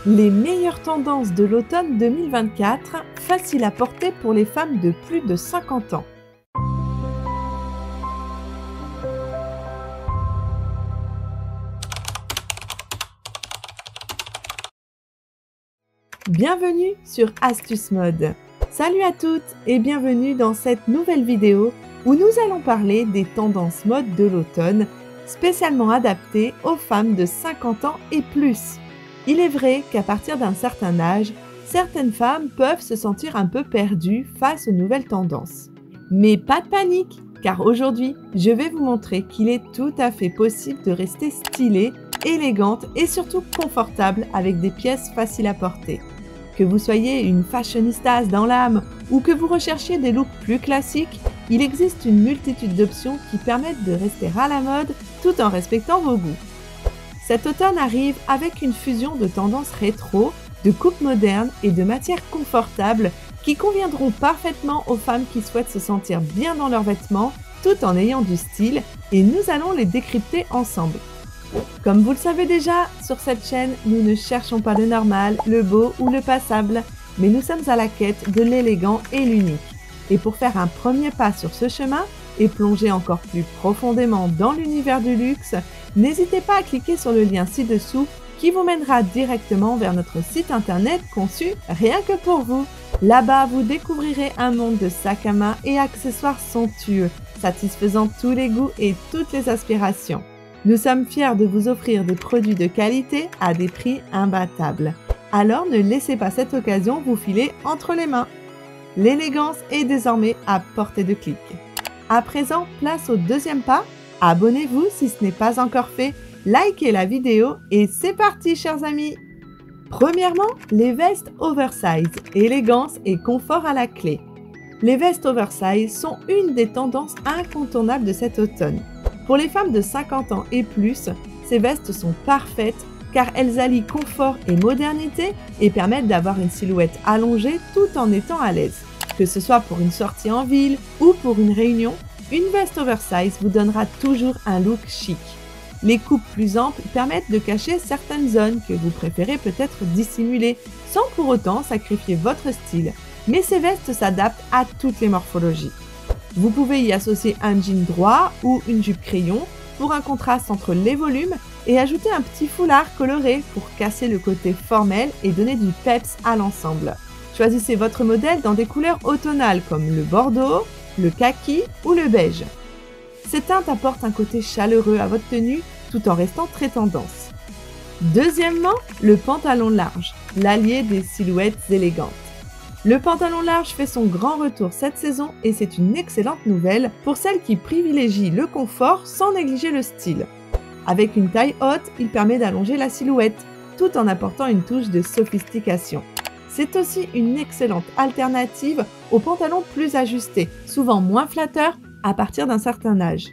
Les meilleures tendances de l'automne 2024, faciles à porter pour les femmes de plus de 50 ans. Bienvenue sur Astuce Mode. Salut à toutes et bienvenue dans cette nouvelle vidéo où nous allons parler des tendances mode de l'automne, spécialement adaptées aux femmes de 50 ans et plus. Il est vrai qu'à partir d'un certain âge, certaines femmes peuvent se sentir un peu perdues face aux nouvelles tendances. Mais pas de panique, car aujourd'hui, je vais vous montrer qu'il est tout à fait possible de rester stylée, élégante et surtout confortable avec des pièces faciles à porter. Que vous soyez une fashionista dans l'âme ou que vous recherchiez des looks plus classiques, il existe une multitude d'options qui permettent de rester à la mode tout en respectant vos goûts. Cet automne arrive avec une fusion de tendances rétro, de coupes modernes et de matières confortables qui conviendront parfaitement aux femmes qui souhaitent se sentir bien dans leurs vêtements tout en ayant du style, et nous allons les décrypter ensemble. Comme vous le savez déjà, sur cette chaîne, nous ne cherchons pas le normal, le beau ou le passable, mais nous sommes à la quête de l'élégant et l'unique. Et pour faire un premier pas sur ce chemin et plonger encore plus profondément dans l'univers du luxe, n'hésitez pas à cliquer sur le lien ci-dessous qui vous mènera directement vers notre site internet conçu rien que pour vous. Là-bas, vous découvrirez un monde de sacs à main et accessoires somptueux, satisfaisant tous les goûts et toutes les aspirations. Nous sommes fiers de vous offrir des produits de qualité à des prix imbattables. Alors ne laissez pas cette occasion vous filer entre les mains. L'élégance est désormais à portée de clic. À présent, place au deuxième pas. Abonnez-vous si ce n'est pas encore fait, likez la vidéo et c'est parti chers amis. Premièrement, les vestes oversize, élégance et confort à la clé. Les vestes oversize sont une des tendances incontournables de cet automne. Pour les femmes de 50 ans et plus, ces vestes sont parfaites car elles allient confort et modernité et permettent d'avoir une silhouette allongée tout en étant à l'aise. Que ce soit pour une sortie en ville ou pour une réunion, une veste oversize vous donnera toujours un look chic. Les coupes plus amples permettent de cacher certaines zones que vous préférez peut-être dissimuler sans pour autant sacrifier votre style. Mais ces vestes s'adaptent à toutes les morphologies. Vous pouvez y associer un jean droit ou une jupe crayon pour un contraste entre les volumes et ajouter un petit foulard coloré pour casser le côté formel et donner du peps à l'ensemble. Choisissez votre modèle dans des couleurs automnales comme le bordeaux, le kaki ou le beige. Ces teintes apportent un côté chaleureux à votre tenue tout en restant très tendance. Deuxièmement, le pantalon large, l'allié des silhouettes élégantes. Le pantalon large fait son grand retour cette saison et c'est une excellente nouvelle pour celles qui privilégient le confort sans négliger le style. Avec une taille haute, il permet d'allonger la silhouette tout en apportant une touche de sophistication. C'est aussi une excellente alternative aux pantalons plus ajustés, souvent moins flatteurs à partir d'un certain âge.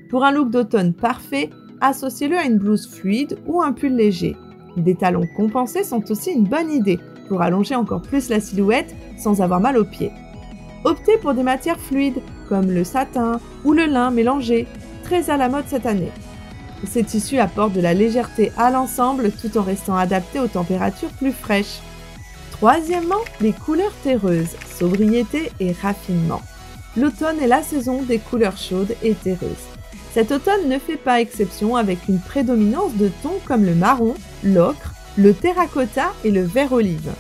Pour un look d'automne parfait, associez-le à une blouse fluide ou un pull léger. Des talons compensés sont aussi une bonne idée pour allonger encore plus la silhouette sans avoir mal aux pieds. Optez pour des matières fluides comme le satin ou le lin mélangé, très à la mode cette année. Ces tissus apportent de la légèreté à l'ensemble tout en restant adaptés aux températures plus fraîches. Troisièmement, les couleurs terreuses, sobriété et raffinement. L'automne est la saison des couleurs chaudes et terreuses. Cet automne ne fait pas exception avec une prédominance de tons comme le marron, l'ocre, le terracotta et le vert olive.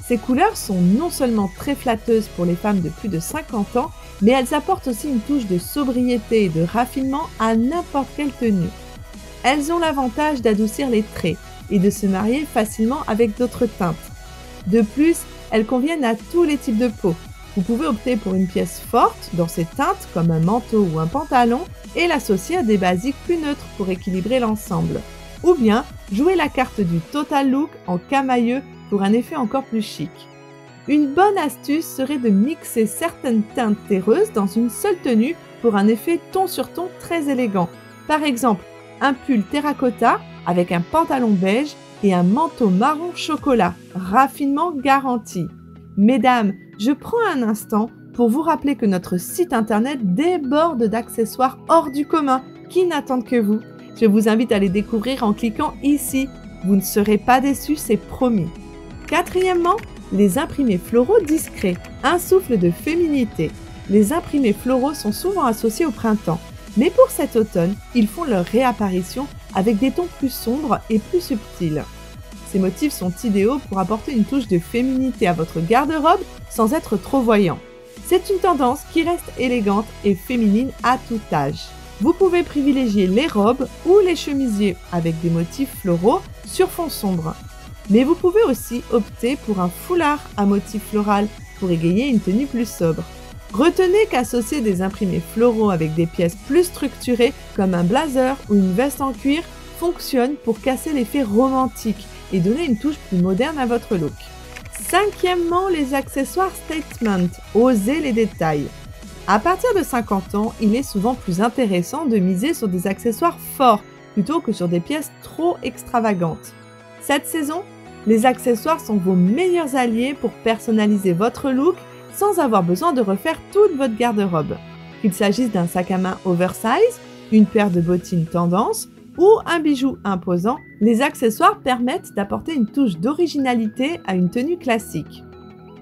Ces couleurs sont non seulement très flatteuses pour les femmes de plus de 50 ans, mais elles apportent aussi une touche de sobriété et de raffinement à n'importe quelle tenue. Elles ont l'avantage d'adoucir les traits et de se marier facilement avec d'autres teintes. De plus, elles conviennent à tous les types de peau. Vous pouvez opter pour une pièce forte dans ces teintes comme un manteau ou un pantalon et l'associer à des basiques plus neutres pour équilibrer l'ensemble. Ou bien jouer la carte du total look en camailleux pour un effet encore plus chic. Une bonne astuce serait de mixer certaines teintes terreuses dans une seule tenue pour un effet ton sur ton très élégant. Par exemple, un pull terracotta avec un pantalon beige et un manteau marron chocolat, raffinement garanti. Mesdames, je prends un instant pour vous rappeler que notre site internet déborde d'accessoires hors du commun qui n'attendent que vous. Je vous invite à les découvrir en cliquant ici. Vous ne serez pas déçus, c'est promis. Quatrièmement, les imprimés floraux discrets, un souffle de féminité. Les imprimés floraux sont souvent associés au printemps, mais pour cet automne, ils font leur réapparition avec des tons plus sombres et plus subtils. Ces motifs sont idéaux pour apporter une touche de féminité à votre garde-robe sans être trop voyant. C'est une tendance qui reste élégante et féminine à tout âge. Vous pouvez privilégier les robes ou les chemisiers avec des motifs floraux sur fond sombre. Mais vous pouvez aussi opter pour un foulard à motif floral pour égayer une tenue plus sobre. Retenez qu'associer des imprimés floraux avec des pièces plus structurées comme un blazer ou une veste en cuir fonctionne pour casser l'effet romantique et donner une touche plus moderne à votre look. Cinquièmement, les accessoires statement, osez les détails. À partir de 50 ans, il est souvent plus intéressant de miser sur des accessoires forts plutôt que sur des pièces trop extravagantes. Cette saison, les accessoires sont vos meilleurs alliés pour personnaliser votre look sans avoir besoin de refaire toute votre garde-robe. Qu'il s'agisse d'un sac à main oversize, une paire de bottines tendance ou un bijou imposant, les accessoires permettent d'apporter une touche d'originalité à une tenue classique.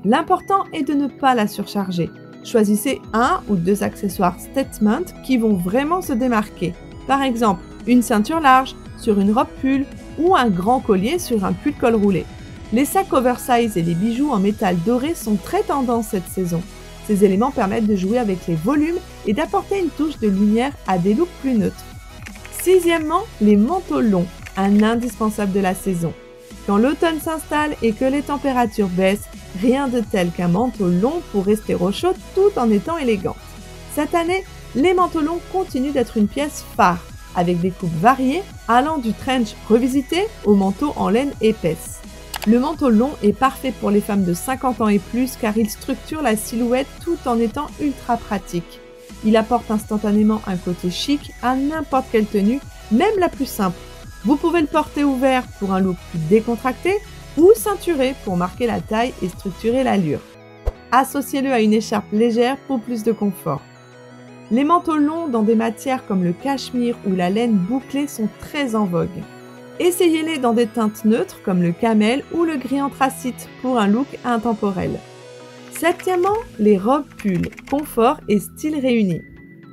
L'important est de ne pas la surcharger. Choisissez un ou deux accessoires statement qui vont vraiment se démarquer. Par exemple, une ceinture large sur une robe pull ou un grand collier sur un pull col roulé. Les sacs oversize et les bijoux en métal doré sont très tendance cette saison. Ces éléments permettent de jouer avec les volumes et d'apporter une touche de lumière à des looks plus neutres. Sixièmement, les manteaux longs, un indispensable de la saison. Quand l'automne s'installe et que les températures baissent, rien de tel qu'un manteau long pour rester au chaud tout en étant élégant. Cette année, les manteaux longs continuent d'être une pièce phare, avec des coupes variées allant du trench revisité au manteau en laine épaisse. Le manteau long est parfait pour les femmes de 50 ans et plus car il structure la silhouette tout en étant ultra pratique. Il apporte instantanément un côté chic à n'importe quelle tenue, même la plus simple. Vous pouvez le porter ouvert pour un look plus décontracté ou ceinturé pour marquer la taille et structurer l'allure. Associez-le à une écharpe légère pour plus de confort. Les manteaux longs dans des matières comme le cachemire ou la laine bouclée sont très en vogue. Essayez-les dans des teintes neutres comme le camel ou le gris anthracite pour un look intemporel. Septièmement, les robes pull, confort et style réunis.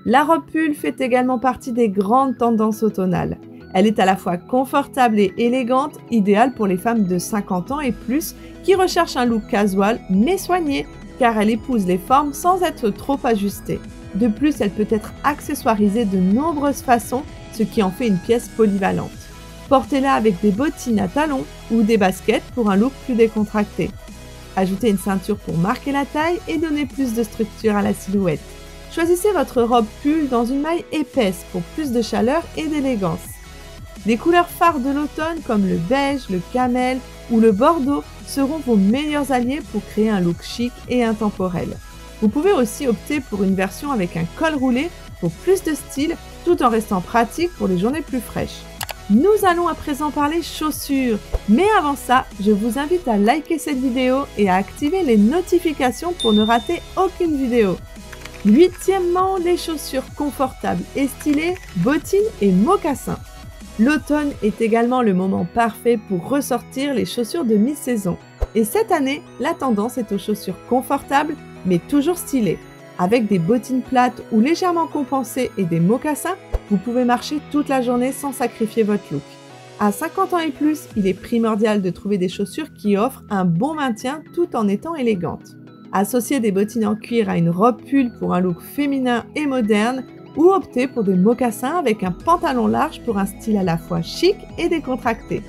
La robe pull fait également partie des grandes tendances automnales. Elle est à la fois confortable et élégante, idéale pour les femmes de 50 ans et plus qui recherchent un look casual mais soigné car elle épouse les formes sans être trop ajustée. De plus, elle peut être accessoirisée de nombreuses façons, ce qui en fait une pièce polyvalente. Portez-la avec des bottines à talons ou des baskets pour un look plus décontracté. Ajoutez une ceinture pour marquer la taille et donner plus de structure à la silhouette. Choisissez votre robe pull dans une maille épaisse pour plus de chaleur et d'élégance. Les couleurs phares de l'automne comme le beige, le camel ou le bordeaux seront vos meilleurs alliés pour créer un look chic et intemporel. Vous pouvez aussi opter pour une version avec un col roulé pour plus de style tout en restant pratique pour les journées plus fraîches. Nous allons à présent parler chaussures, mais avant ça, je vous invite à liker cette vidéo et à activer les notifications pour ne rater aucune vidéo. Huitièmement, les chaussures confortables et stylées, bottines et mocassins. L'automne est également le moment parfait pour ressortir les chaussures de mi-saison. Et cette année, la tendance est aux chaussures confortables mais toujours stylées. Avec des bottines plates ou légèrement compensées et des mocassins, vous pouvez marcher toute la journée sans sacrifier votre look. À 50 ans et plus, il est primordial de trouver des chaussures qui offrent un bon maintien tout en étant élégantes. Associez des bottines en cuir à une robe pull pour un look féminin et moderne ou optez pour des mocassins avec un pantalon large pour un style à la fois chic et décontracté.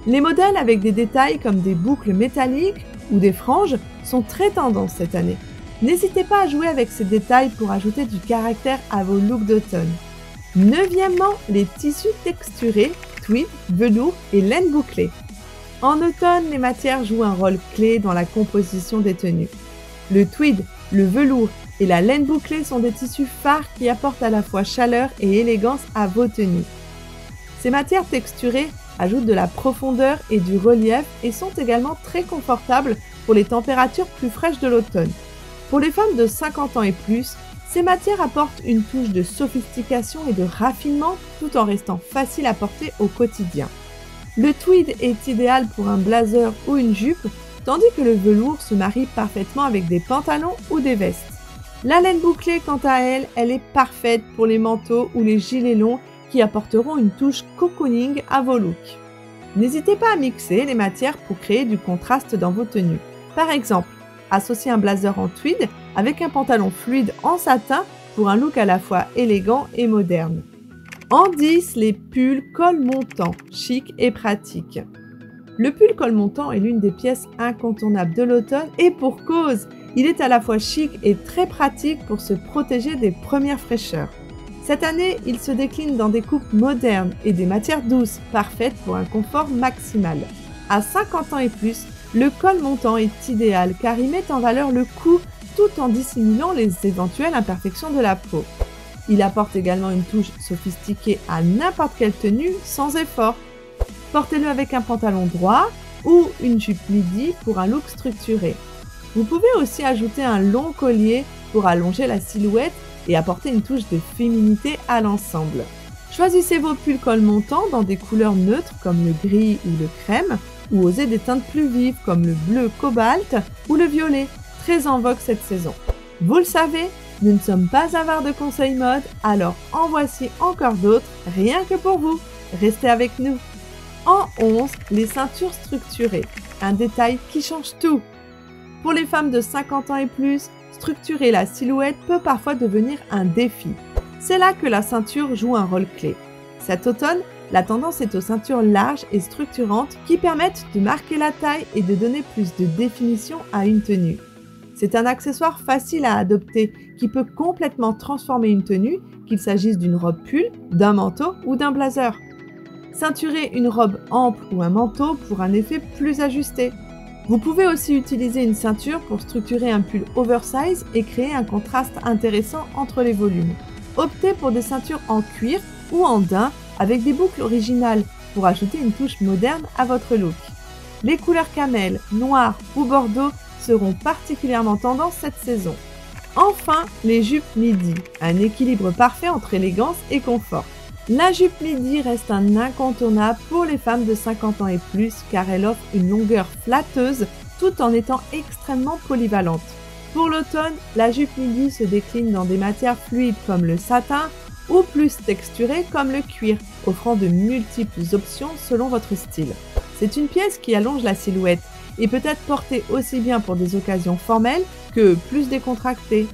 Les modèles avec des détails comme des boucles métalliques ou des franges sont très tendance cette année. N'hésitez pas à jouer avec ces détails pour ajouter du caractère à vos looks d'automne. Neuvièmement, les tissus texturés, tweed, velours et laine bouclée. En automne, les matières jouent un rôle clé dans la composition des tenues. Le tweed, le velours et la laine bouclée sont des tissus phares qui apportent à la fois chaleur et élégance à vos tenues. Ces matières texturées ajoutent de la profondeur et du relief et sont également très confortables pour les températures plus fraîches de l'automne. Pour les femmes de 50 ans et plus, ces matières apportent une touche de sophistication et de raffinement tout en restant faciles à porter au quotidien. Le tweed est idéal pour un blazer ou une jupe, tandis que le velours se marie parfaitement avec des pantalons ou des vestes. La laine bouclée, quant à elle, elle est parfaite pour les manteaux ou les gilets longs qui apporteront une touche cocooning à vos looks. N'hésitez pas à mixer les matières pour créer du contraste dans vos tenues. Par exemple, associez un blazer en tweed avec un pantalon fluide en satin pour un look à la fois élégant et moderne. En 10, les pulls col montant, chic et pratique. Le pull col montant est l'une des pièces incontournables de l'automne et pour cause, il est à la fois chic et très pratique pour se protéger des premières fraîcheurs. Cette année, il se décline dans des coupes modernes et des matières douces, parfaites pour un confort maximal. À 50 ans et plus, le col montant est idéal car il met en valeur le cou tout en dissimulant les éventuelles imperfections de la peau. Il apporte également une touche sophistiquée à n'importe quelle tenue sans effort. Portez-le avec un pantalon droit ou une jupe midi pour un look structuré. Vous pouvez aussi ajouter un long collier pour allonger la silhouette et apporter une touche de féminité à l'ensemble. Choisissez vos pulls col montant dans des couleurs neutres comme le gris ou le crème, ou osez des teintes plus vives comme le bleu cobalt ou le violet, très en vogue cette saison. Vous le savez, nous ne sommes pas avares de conseils mode, alors en voici encore d'autres, rien que pour vous. Restez avec nous. En 11, les ceintures structurées, un détail qui change tout. Pour les femmes de 50 ans et plus, structurer la silhouette peut parfois devenir un défi. C'est là que la ceinture joue un rôle clé. Cet automne, la tendance est aux ceintures larges et structurantes qui permettent de marquer la taille et de donner plus de définition à une tenue. C'est un accessoire facile à adopter qui peut complètement transformer une tenue, qu'il s'agisse d'une robe pull, d'un manteau ou d'un blazer. Ceinturez une robe ample ou un manteau pour un effet plus ajusté. Vous pouvez aussi utiliser une ceinture pour structurer un pull oversize et créer un contraste intéressant entre les volumes. Optez pour des ceintures en cuir ou en daim avec des boucles originales pour ajouter une touche moderne à votre look. Les couleurs camel, noir ou bordeaux seront particulièrement tendance cette saison. Enfin, les jupes midi, un équilibre parfait entre élégance et confort. La jupe midi reste un incontournable pour les femmes de 50 ans et plus car elle offre une longueur flatteuse tout en étant extrêmement polyvalente. Pour l'automne, la jupe midi se décline dans des matières fluides comme le satin ou plus texturées comme le cuir, offrant de multiples options selon votre style. C'est une pièce qui allonge la silhouette et peut être portée aussi bien pour des occasions formelles que plus décontractées.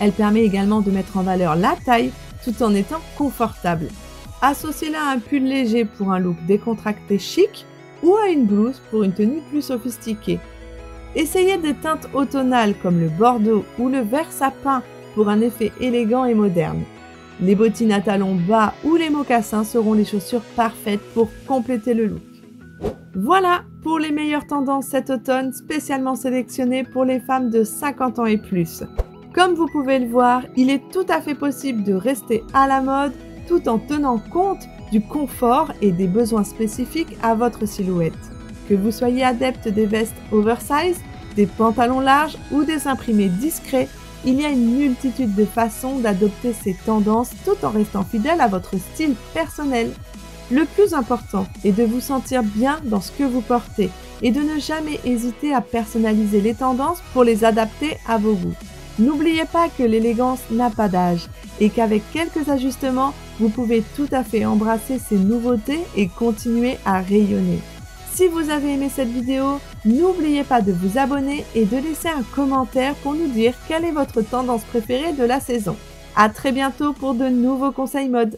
Elle permet également de mettre en valeur la taille tout en étant confortable. Associez-la à un pull léger pour un look décontracté chic ou à une blouse pour une tenue plus sophistiquée. Essayez des teintes automnales comme le bordeaux ou le vert sapin pour un effet élégant et moderne. Les bottines à talons bas ou les mocassins seront les chaussures parfaites pour compléter le look. Voilà pour les meilleures tendances cet automne spécialement sélectionnées pour les femmes de 50 ans et plus. Comme vous pouvez le voir, il est tout à fait possible de rester à la mode tout en tenant compte du confort et des besoins spécifiques à votre silhouette. Que vous soyez adepte des vestes oversize, des pantalons larges ou des imprimés discrets, il y a une multitude de façons d'adopter ces tendances tout en restant fidèle à votre style personnel. Le plus important est de vous sentir bien dans ce que vous portez et de ne jamais hésiter à personnaliser les tendances pour les adapter à vos goûts. N'oubliez pas que l'élégance n'a pas d'âge et qu'avec quelques ajustements, vous pouvez tout à fait embrasser ces nouveautés et continuer à rayonner. Si vous avez aimé cette vidéo, n'oubliez pas de vous abonner et de laisser un commentaire pour nous dire quelle est votre tendance préférée de la saison. À très bientôt pour de nouveaux conseils mode.